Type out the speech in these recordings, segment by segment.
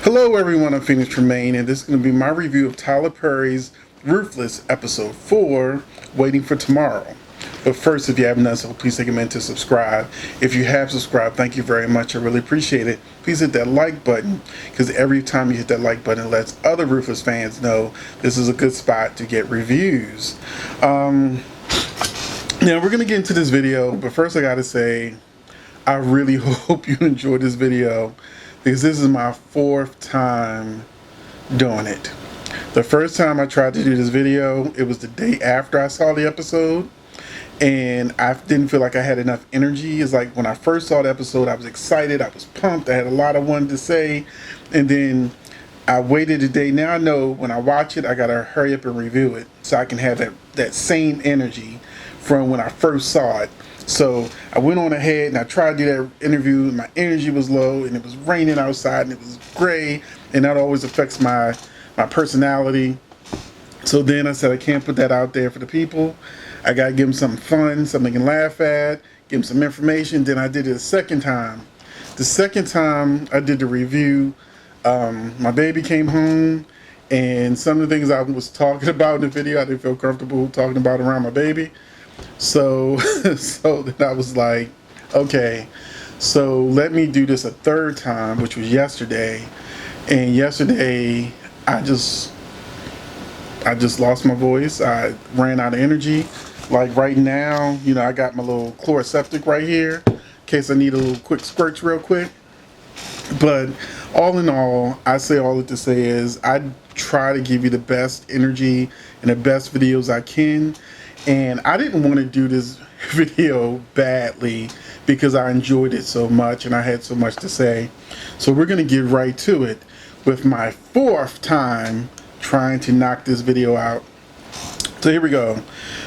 Hello everyone, I'm Phoenix Tremaine, and this is going to be my review of Tyler Perry's Ruthless Episode 4, Waiting for Tomorrow. But first, if you haven't done so, please take a minute to subscribe. If you have subscribed, thank you very much. I really appreciate it. Please hit that like button, because every time you hit that like button, it lets other Ruthless fans know this is a good spot to get reviews. Now, we're going to get into this video, but first I got to say, I really hope you enjoyed this video, because this is my fourth time doing it. The first time I tried to do this video, it was the day after I saw the episode, and I didn't feel like I had enough energy. It's like when I first saw the episode, I was excited, I was pumped, I had a lot I wanted to say, and then I waited a day. Now I know when I watch it, I gotta hurry up and review it so I can have that same energy from when I first saw it. So I went on ahead and I tried to do that interview, and my energy was low, and it was raining outside, and it was gray, and that always affects my personality. So then I said, I can't put that out there for the people. I gotta give them something fun, something they can laugh at, give them some information. Then I did it a second time. The second time I did the review, my baby came home, and some of the things I was talking about in the video, I didn't feel comfortable talking about around my baby. So then I was like, okay, so let me do this a third time, which was yesterday. And yesterday I just lost my voice. I ran out of energy. Like right now, you know, I got my little chloroseptic right here in case I need a little quick squirts real quick. But all in all, I say all that to say is I try to give you the best energy and the best videos I can. And I didn't want to do this video badly because I enjoyed it so much and I had so much to say. So we're going to get right to it with my fourth time trying to knock this video out. So here we go.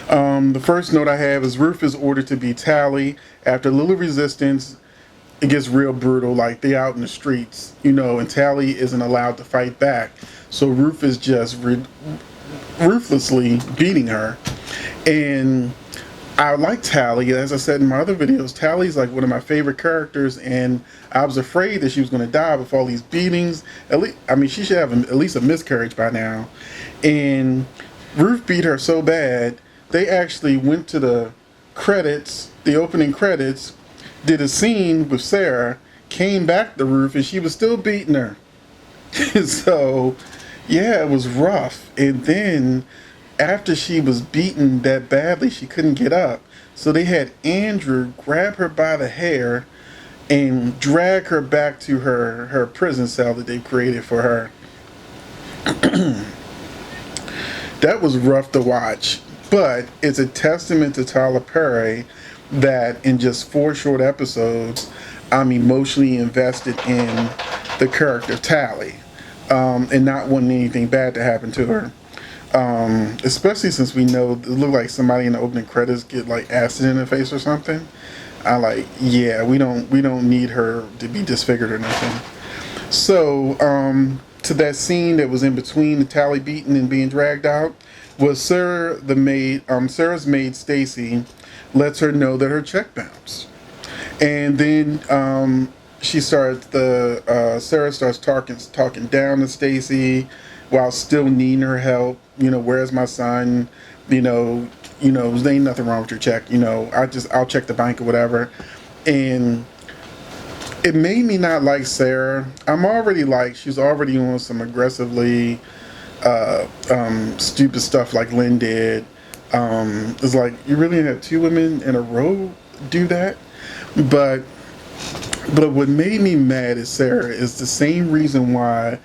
The first note I have is Ruth is ordered to be Tally. After a little resistance, it gets real brutal. Like, they out in the streets, you know, and Tally isn't allowed to fight back. So Ruth is just ruthlessly beating her. And I like Tally. As I said in my other videos, Tally's like one of my favorite characters, and I was afraid that she was going to die with all these beatings. At least, I mean, she should have at least a miscarriage by now. And Ruth beat her so bad, they actually went to the credits, the opening credits, did a scene with Sarah, came back to Ruth, and she was still beating her. So, yeah, it was rough. And then after she was beaten that badly, she couldn't get up. So they had Andrew grab her by the hair and drag her back to her prison cell that they created for her. That was rough to watch, but it's a testament to Tyler Perry that in just 4 short episodes, I'm emotionally invested in the character Tally, and not wanting anything bad to happen to her. Especially since we know it looked like somebody in the opening credits get like acid in the face or something. I like, yeah, we don't need her to be disfigured or nothing. So to that scene that was in between the Tally beating and being dragged out was Sarah, the maid. Sarah's maid Stacy lets her know that her check bounced, and then she starts Sarah starts talking down to Stacy while still needing her help. You know, where's my son? You know, there ain't nothing wrong with your check. You know, I'll check the bank or whatever. And it made me not like Sarah. She's already on some aggressively stupid stuff like Lynn did. It's like, you really have 2 women in a row do that? But what made me mad at Sarah is the same reason why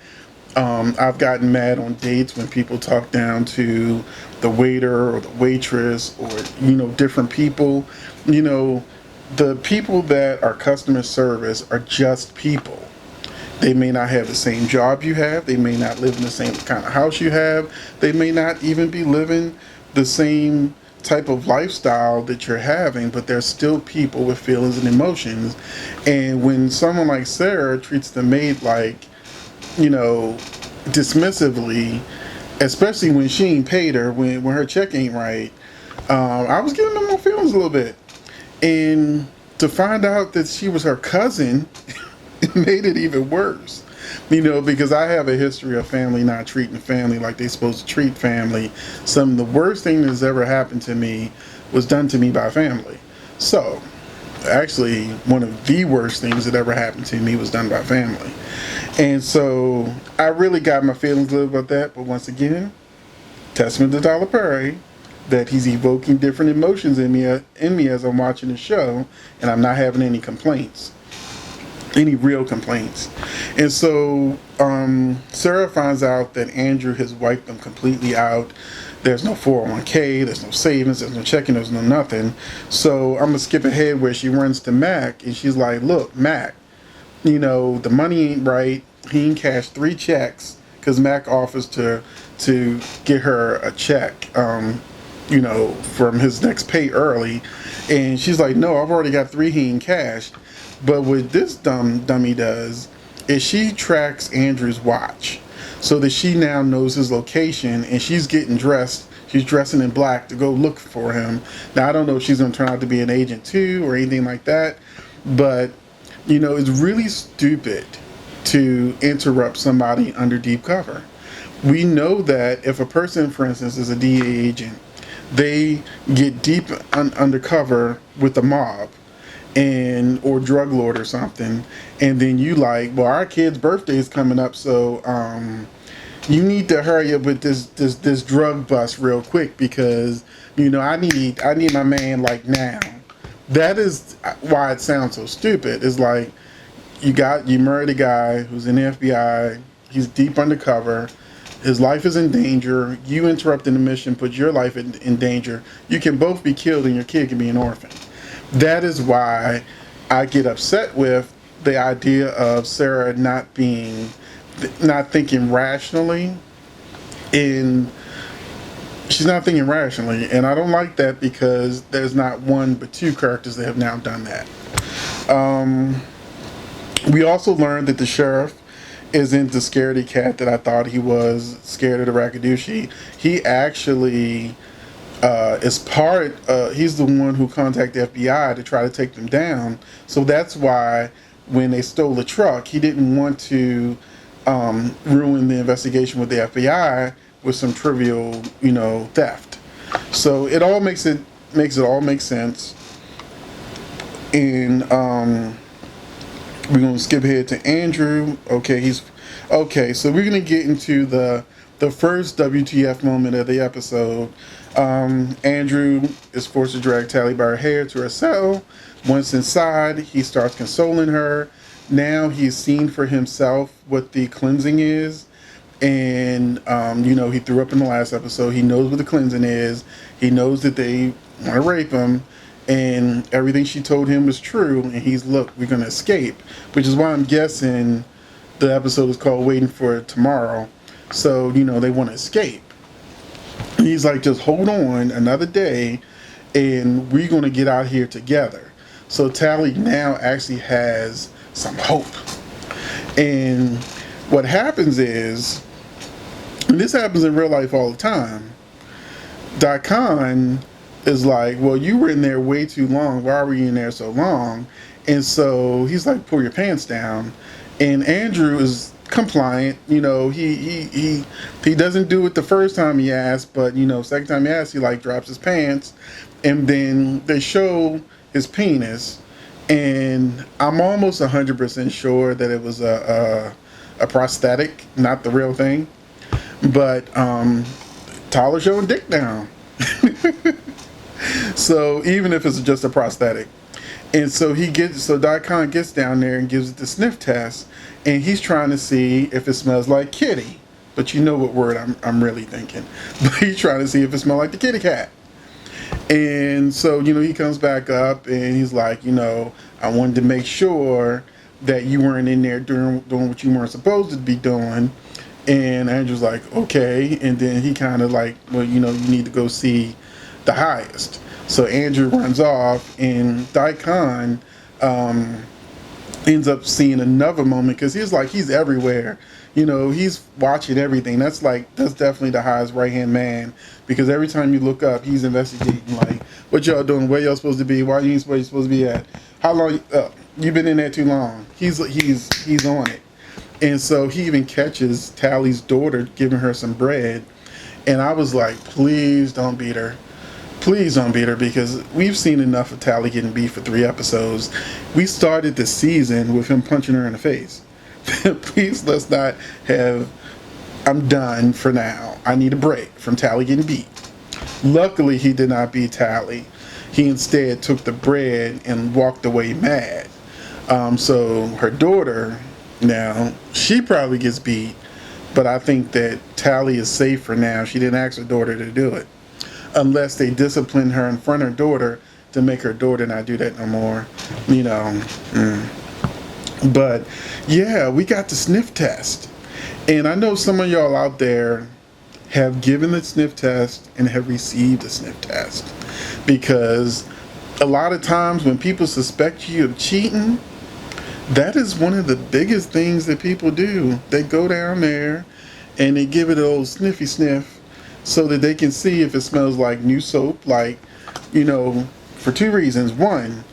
I've gotten mad on dates when people talk down to the waiter or the waitress or, you know, different people. You know, the people that are customer service are just people. They may not have the same job you have. They may not live in the same kind of house you have. They may not even be living the same type of lifestyle that you're having, but they're still people with feelings and emotions. And when someone like Sarah treats the maid like, you know, dismissively, especially when she ain't paid her, when her check ain't right, I was getting in my feelings a little bit. And to find out that she was her cousin, it made it even worse. Because I have a history of family not treating family like they're supposed to treat family. Some of the worst thing that's ever happened to me was done to me by family. So, actually, one of the worst things that ever happened to me was done by family. And so, I really got my feelings a little about that. But once again, testament to Tyler Perry, that he's evoking different emotions in me as I'm watching the show, and I'm not having any complaints. Any real complaints. And so Sarah finds out that Andrew has wiped them completely out. There's no 401k, there's no savings, there's no checking, there's no nothing. So I'm going to skip ahead where she runs to Mac, and she's like, look, Mac, the money ain't right. He ain't cashed 3 checks because Mac offers to get her a check, from his next pay early. And she's like, no, I've already got 3 he ain't cashed. But what this dummy does is she tracks Andrew's watch so that she now knows his location, and she's getting dressed. She's dressing in black to go look for him. Now, I don't know if she's going to turn out to be an agent too or anything like that. But, it's really stupid to interrupt somebody under deep cover. We know that if a person, for instance, is a DEA agent, they get deep undercover with the mob or drug lord or something, and then you like, well, our kid's birthday is coming up, so you need to hurry up with this drug bust real quick because I need my man like now. That is why it sounds so stupid. It's like you murdered a guy who's in the FBI. He's deep undercover. His life is in danger. You interrupting the mission, put your life in danger. You can both be killed and your kid can be an orphan. That is why I get upset with the idea of Sarah not thinking rationally. And she's not thinking rationally. And I don't like that because there's not one but 2 characters that have now done that. We also learned that the sheriff isn't the scaredy cat that I thought he was, scared of the Rakadushi. He actually he's the one who contacted the FBI to try to take them down. So that's why when they stole the truck, he didn't want to ruin the investigation with the FBI with some trivial, theft. So it all makes it all make sense. And we're going to skip ahead to Andrew. So we're going to get into the first WTF moment of the episode. Andrew is forced to drag Tally by her hair to her cell. Once inside, he starts consoling her. Now he's seen for himself what the cleansing is. And, he threw up in the last episode. He knows what the cleansing is. He knows that they want to rape him. And everything she told him was true. And he's, look, we're going to escape. Which is why I'm guessing the episode is called Waiting for Tomorrow. So, they want to escape. And he's like, just hold on another day and we're going to get out here together. So Tally now actually has some hope. And what happens is, and this happens in real life all the time, Daikon is like, well, you were in there way too long. Why were you in there so long? And so he's like, pull your pants down. And Andrew is compliant. He doesn't do it the first time he asks, but second time he asks, he like drops his pants, and then they show his penis, and I'm almost 100% sure that it was a prosthetic, not the real thing. But Tyler showing dick down. So even if it's just a prosthetic. And so Daikon gets down there and gives it the sniff test, and he's trying to see if it smells like kitty. But you know what word I'm really thinking. But he's trying to see if it smells like the kitty cat. And so, he comes back up and he's like, I wanted to make sure that you weren't in there doing what you weren't supposed to be doing. And Andrew's like, okay. And then he kind of like, well, you need to go see the highest. So Andrew runs off, and Daikon ends up seeing another moment because he's everywhere. He's watching everything. That's definitely the highest right-hand man, because every time you look up, he's investigating, like, what y'all doing, where y'all supposed to be, why you ain't supposed to be at, how long, you've been in there too long. He's on it. And so he even catches Tally's daughter giving her some bread. And I was like, please don't beat her. Please don't beat her, because we've seen enough of Tally getting beat for 3 episodes. We started the season with him punching her in the face. Please, let's not have... I'm done for now. I need a break from Tally getting beat. Luckily, he did not beat Tally. He instead took the bread and walked away mad. So her daughter, now, she probably gets beat, but I think that Tally is safe for now. She didn't ask her daughter to do it. Unless they discipline her in front of her daughter to make her daughter not do that no more. You know. But, yeah, we got the sniff test. And I know some of y'all out there have given the sniff test and have received the sniff test. Because a lot of times when people suspect you of cheating, that is one of the biggest things that people do. They go down there and they give it an old sniffy sniff so that they can see if it smells like new soap. Like, you know, for 2 reasons. One,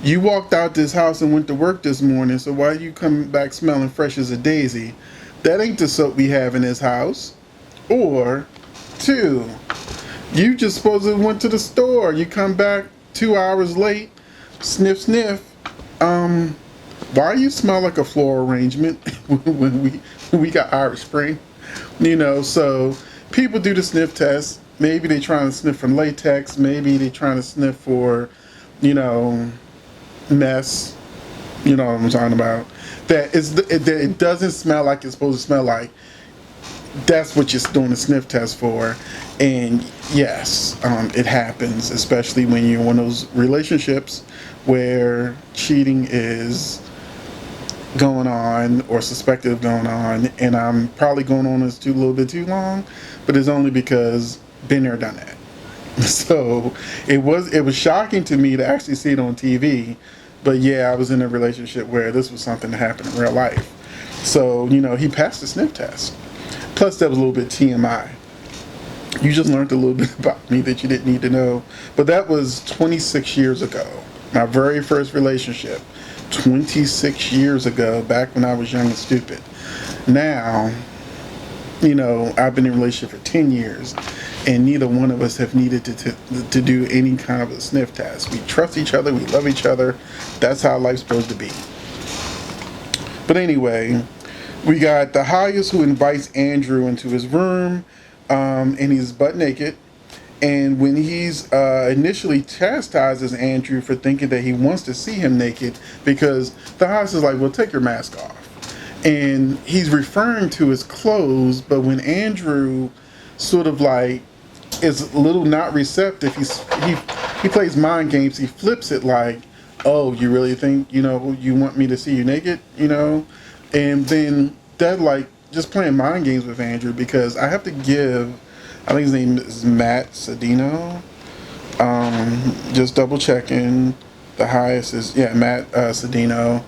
you walked out this house and went to work this morning, so why you come back smelling fresh as a daisy? That ain't the soap we have in this house. Or 2, you just supposedly went to the store. You come back 2 hours late, sniff, sniff. Why you smell like a floral arrangement when we got Irish Spring? You know, so people do the sniff test. Maybe they trying to sniff from latex. Maybe they trying to sniff for, you know, mess. You know what I'm talking about. That it doesn't smell like it's supposed to smell like. That's what you're doing the sniff test for. And yes, it happens, especially when you're in one of those relationships where cheating is going on or suspected of going on. And I'm probably going on this a little bit too long, but it's only because been there, done that. So it was shocking to me to actually see it on TV. But yeah, I was in a relationship where this was something that happened in real life. So, you know, he passed the sniff test. Plus, that was a little bit TMI. You just learned a little bit about me that you didn't need to know. But that was 26 years ago. My very first relationship. 26 years ago, back when I was young and stupid. Now, you know, I've been in a relationship for 10 years. And neither one of us have needed to do any kind of a sniff test. We trust each other. We love each other. That's how life's supposed to be. But anyway, we got the highest who invites Andrew into his room, and he's butt naked. And when he's initially chastises Andrew for thinking that he wants to see him naked, because the highest is like, well, take your mask off. And he's referring to his clothes, but when Andrew sort of like is a little not receptive, he plays mind games. He flips it like, oh, you really think, you know, you want me to see you naked, you know? And then that, like, just playing mind games with Andrew, because I have to give, I think his name is Matt Cedino. Just double checking. The highest is, yeah, Matt Cedino.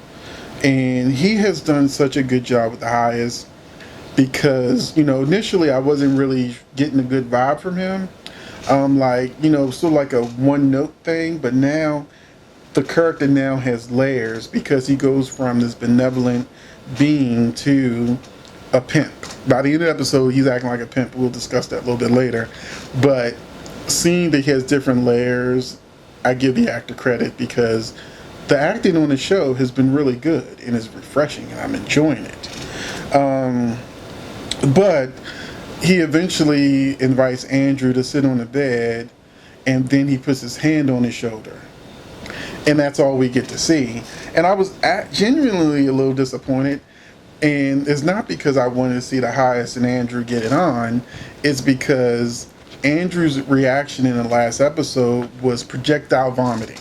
And he has done such a good job with the highest, because, you know, initially I wasn't really getting a good vibe from him. Like, you know, still like a one note thing, but now the character now has layers, because he goes from this benevolent being to a pimp. By the end of the episode, he's acting like a pimp. We'll discuss that a little bit later. But seeing that he has different layers, I give the actor credit, because the acting on the show has been really good and is refreshing, and I'm enjoying it. But he eventually invites Andrew to sit on the bed, and then he puts his hand on his shoulder. And that's all we get to see. And I was genuinely a little disappointed. And it's not because I wanted to see the highest and Andrew get it on. It's because Andrew's reaction in the last episode was projectile vomiting.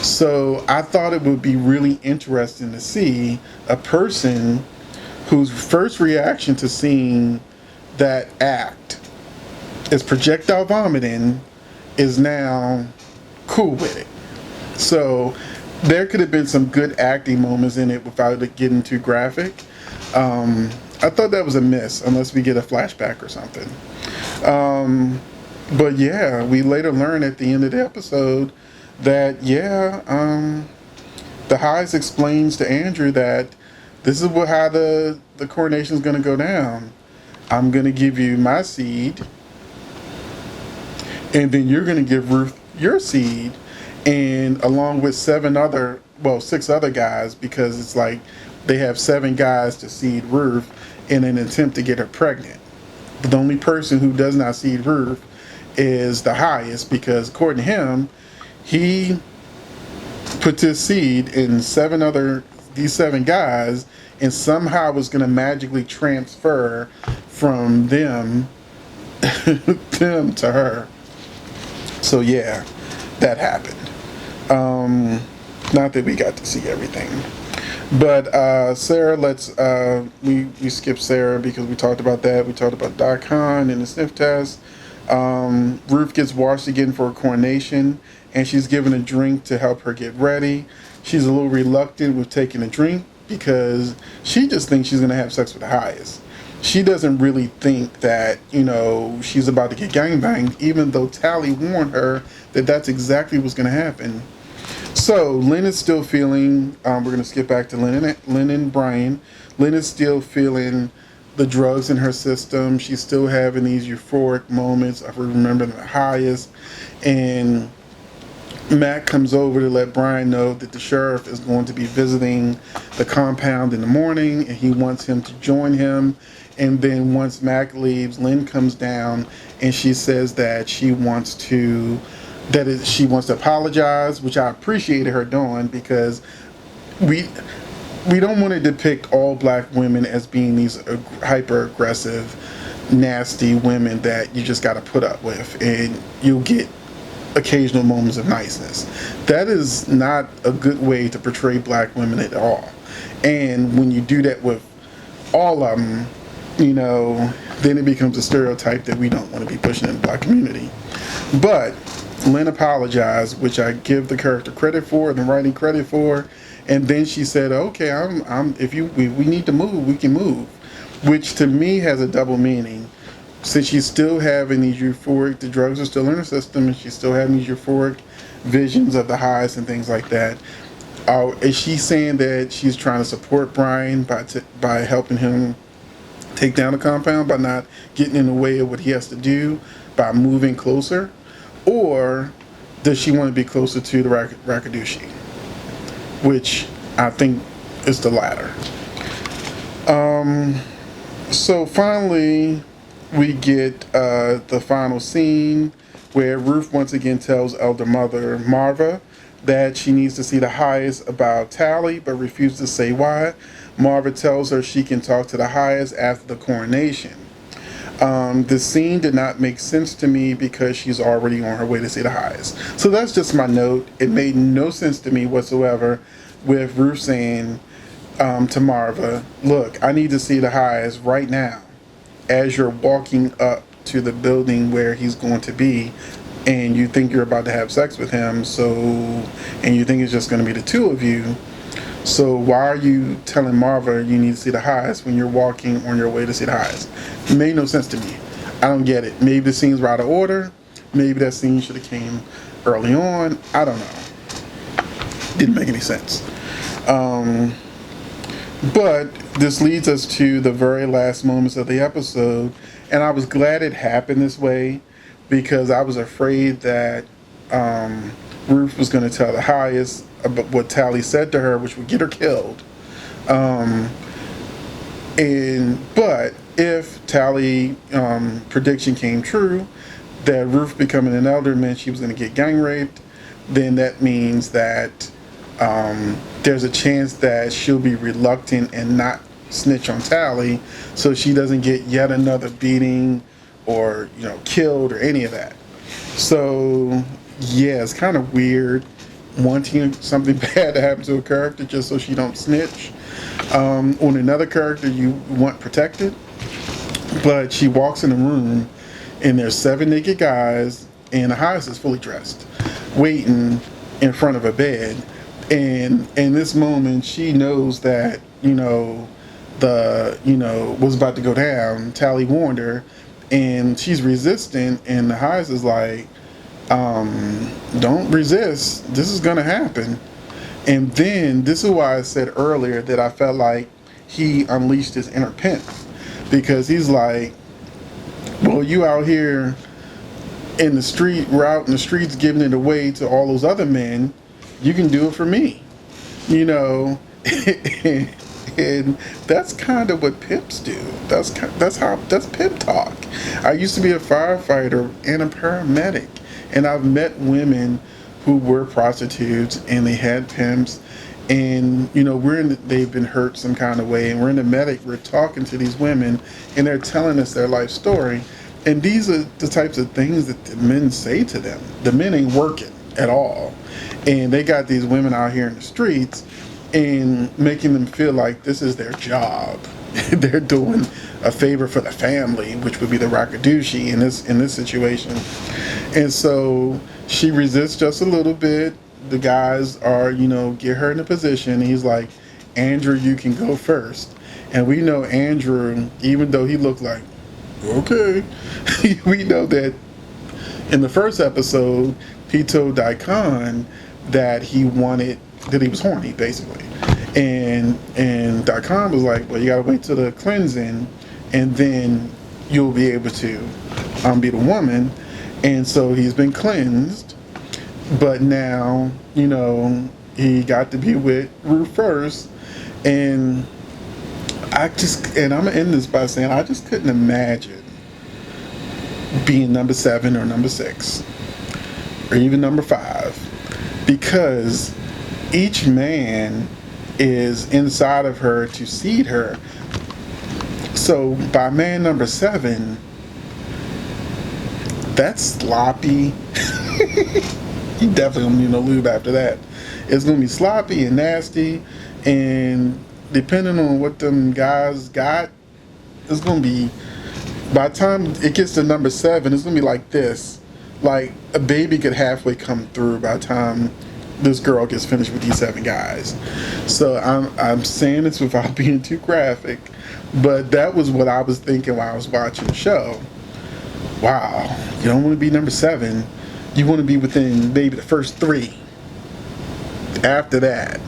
So I thought it would be really interesting to see a person whose first reaction to seeing that act is projectile vomiting is now cool with it. So there could have been some good acting moments in it without it getting too graphic. I thought that was a miss, unless we get a flashback or something. But yeah, we later learn at the end of the episode that, yeah, the highest explains to Andrew that this is how the coronation is going to go down. I'm going to give you my seed, and then you're going to give Ruth your seed, and along with six other guys, because it's like they have 7 guys to seed Ruth in an attempt to get her pregnant. But the only person who does not seed Ruth is the highest, because according to him, he put his seed in these 7 guys, and somehow was going to magically transfer from them them to her. So yeah, that happened. Not that we got to see everything, but Sarah, we skipped Sarah because we talked about that. We talked about Daikon and the Sniff Test. Ruth gets washed again for a coronation, and she's given a drink to help her get ready. She's a little reluctant with taking a drink because she just thinks she's going to have sex with the highest. She doesn't really think that, she's about to get gangbanged, even though Tally warned her that that's exactly what's going to happen. So Lynn is still feeling, we're going to skip back to Lynn and Brian. Lynn is still feeling the drugs in her system. She's still having these euphoric moments of remembering the highest. And Mac comes over to let Brian know that the sheriff is going to be visiting the compound in the morning, and he wants him to join him. And then once Mac leaves, Lynn comes down and she says that she wants to apologize, which I appreciated her doing, because we don't want to depict all black women as being these hyper aggressive, nasty women that you just got to put up with, and you'll get occasional moments of niceness. That is not a good way to portray black women at all. And when you do that with all of them, then it becomes a stereotype that we don't want to be pushing in the black community. But Lynn apologized, which I give the character credit for, the writing credit for, and then she said, "Okay, if we need to move, we can move," which to me has a double meaning. Since she's still having these the drugs are still in her system, and she's still having these euphoric visions of the highs and things like that. Is she saying that she's trying to support Brian by helping him take down the compound, by not getting in the way of what he has to do, by moving closer? Or does she want to be closer to the Rakadushi? Which I think is the latter. So finally, we get the final scene where Ruth once again tells elder mother Marva that she needs to see the highest about Tally, but refuses to say why. Marva tells her she can talk to the highest after the coronation. The scene did not make sense to me because she's already on her way to see the highest. So that's just my note. It made no sense to me whatsoever with Ruth saying to Marva, "Look, I need to see the highest right now," as you're walking up to the building where he's going to be, and you think you're about to have sex with him, and you think it's just going to be the two of you. So why are you telling Marva you need to see the highest when you're walking on your way to see the highest? It made no sense to me. I don't get it. Maybe the scenes were out of order. Maybe that scene should have came early on. I don't know. Didn't make any sense. But this leads us to the very last moments of the episode, and I was glad it happened this way, because I was afraid that Ruth was going to tell the highest about what Tally said to her, which would get her killed. But if Tally prediction came true, that Ruth becoming an elder meant she was going to get gang raped, then that means that there's a chance that she'll be reluctant and not snitch on Tally, so she doesn't get yet another beating or killed or any of that. So yeah, it's kind of weird wanting something bad to happen to a character just so she don't snitch on another character you want protected. But she walks in the room and there's 7 naked guys, and the highest is fully dressed, waiting in front of a bed. And in this moment, she knows that what's about to go down. Tally warned her, and she's resistant. And the highest is like, "Don't resist. This is gonna happen." And then this is why I said earlier that I felt like he unleashed his inner pimp, because he's like, well, you out here in the street, we're out in the streets giving it away to all those other men, you can do it for me, you know. And that's kind of what pimps do. That's pimp talk. I used to be a firefighter and a paramedic, and I've met women who were prostitutes and they had pimps, and you know, they've been hurt some kind of way, and we're in the medic, we're talking to these women and they're telling us their life story, and these are the types of things that the men say to them. The men ain't working at all, and they got these women out here in the streets and making them feel like this is their job. They're doing a favor for the family, which would be the Rakadushi in this situation. And so she resists just a little bit. The guys are, you know, get her in a position. And he's like, Andrew, you can go first. And we know Andrew, even though he looked like, okay, we know that in the first episode, he told Daikon that he was horny, basically. And Daikon was like, well, you gotta wait till the cleansing, and then you'll be able to be the woman. And so he's been cleansed, but now, you know, he got to be with Ruth first. And I'm gonna end this by saying I just couldn't imagine being number 7 or number 6 or even number 5, because each man is inside of her to seed her. So by man number 7, that's sloppy. You definitely don't need no lube after that. It's gonna be sloppy and nasty, and depending on what them guys got, it's gonna be, by the time it gets to number 7, it's gonna be like this. Like a baby could halfway come through by the time this girl gets finished with these 7 guys. So I'm saying this without being too graphic, but that was what I was thinking while I was watching the show. Wow, you don't want to be number 7. You want to be within maybe the first 3. After that,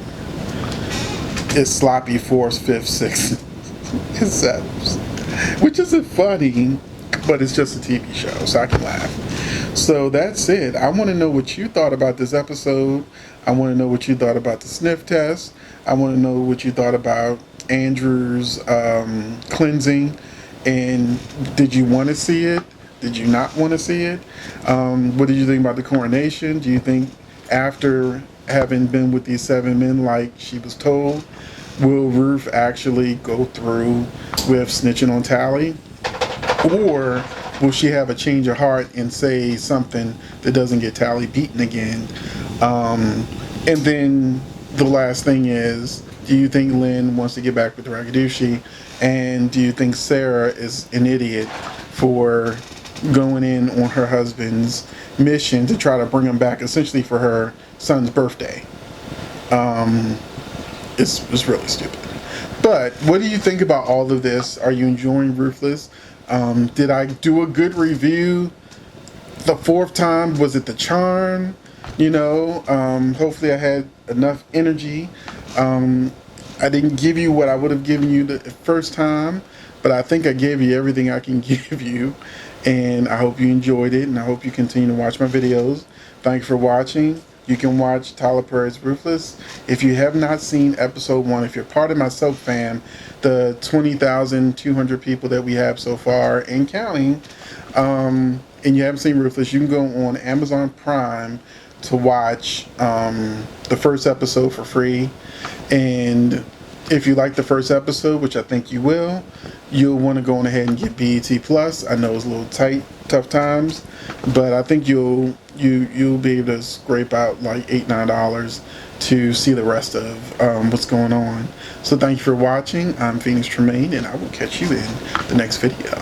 it's sloppy 4th, 5th, 6th, and 7th, which isn't funny, but it's just a TV show, so I can laugh. So that's it. I want to know what you thought about this episode. I want to know what you thought about the sniff test. I want to know what you thought about Andrew's cleansing. And did you want to see it? Did you not want to see it? What did you think about the coronation? Do you think after having been with these 7 men like she was told, will Ruth actually go through with snitching on Tally? Or will she have a change of heart and say something that doesn't get Tally beaten again? And then the last thing is, do you think Lynn wants to get back with the Rakadushi? And do you think Sarah is an idiot for going in on her husband's mission to try to bring him back essentially for her son's birthday? It's really stupid. But what do you think about all of this? Are you enjoying Ruthless? Did I do a good review the 4th time? Was it the charm? You know, hopefully I had enough energy. I didn't give you what I would have given you the first time, but I think I gave you everything I can give you. And I hope you enjoyed it, and I hope you continue to watch my videos. Thank you for watching. You can watch Tyler Perry's Ruthless. If you have not seen episode 1, if you're part of my soap fam, the 20,200 people that we have so far and counting, and you haven't seen Ruthless, you can go on Amazon Prime to watch the first episode for free. And if you like the first episode, which I think you will, you'll want to go on ahead and get BET Plus. I know it's a little tight, tough times, but I think you'll be able to scrape out like $8-9 to see the rest of what's going on. So thank you for watching. I'm Phoenix Tremaine, and I will catch you in the next video.